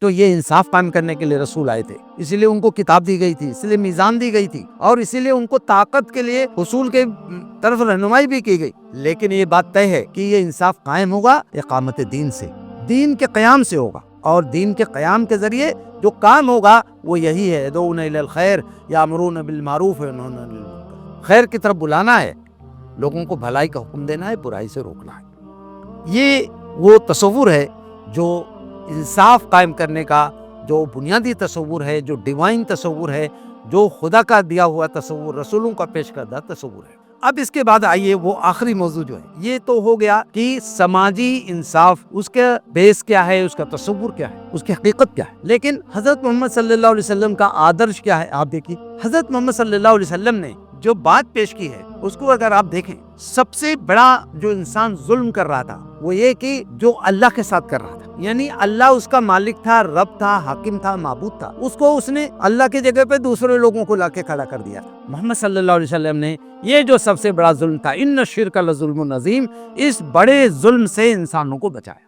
تو یہ انصاف قائم کرنے کے لیے رسول آئے تھے، اسی لیے ان کو کتاب دی گئی تھی، اسی لیے میزان دی گئی تھی، اور اسی لیے ان کو طاقت کے لیے حصول کے طرف رہنمائی بھی کی گئی۔ لیکن یہ بات طے ہے کہ یہ انصاف قائم ہوگا اقامت دین سے، دین کے قیام سے ہوگا، اور دین کے قیام کے ذریعے جو کام ہوگا وہ یہی ہے، یدعون الی الخیر یامرون بالمعروف وینہون عن المنکر، خیر کی طرف بلانا ہے، لوگوں کو بھلائی کا حکم دینا ہے، برائی سے روکنا ہے۔ یہ وہ تصور ہے جو انصاف قائم کرنے کا جو بنیادی تصور ہے، جو ڈیوائن تصور ہے، جو خدا کا دیا ہوا تصور، رسولوں کا پیش کردہ تصور ہے۔ اب اس کے بعد آئیے وہ آخری موضوع جو ہے، یہ تو ہو گیا کہ سماجی انصاف، اس کا بیس کیا ہے، اس کا تصور کیا ہے، اس کی حقیقت کیا ہے۔ لیکن حضرت محمد صلی اللہ علیہ وسلم کا آدرش کیا ہے، آپ دیکھیے حضرت محمد صلی اللہ علیہ وسلم نے جو بات پیش کی ہے اس کو اگر آپ دیکھیں، سب سے بڑا جو انسان ظلم کر رہا تھا وہ یہ کہ جو اللہ کے ساتھ کر رہا تھا، یعنی اللہ اس کا مالک تھا، رب تھا، حاکم تھا، معبود تھا، اس نے اللہ کی جگہ پہ دوسرے لوگوں کو لا کے کھڑا کر دیا تھا۔ محمد صلی اللہ علیہ وسلم نے یہ جو سب سے بڑا ظلم تھا، ان الشرک لظلم عظیم، اس بڑے ظلم سے انسانوں کو بچایا۔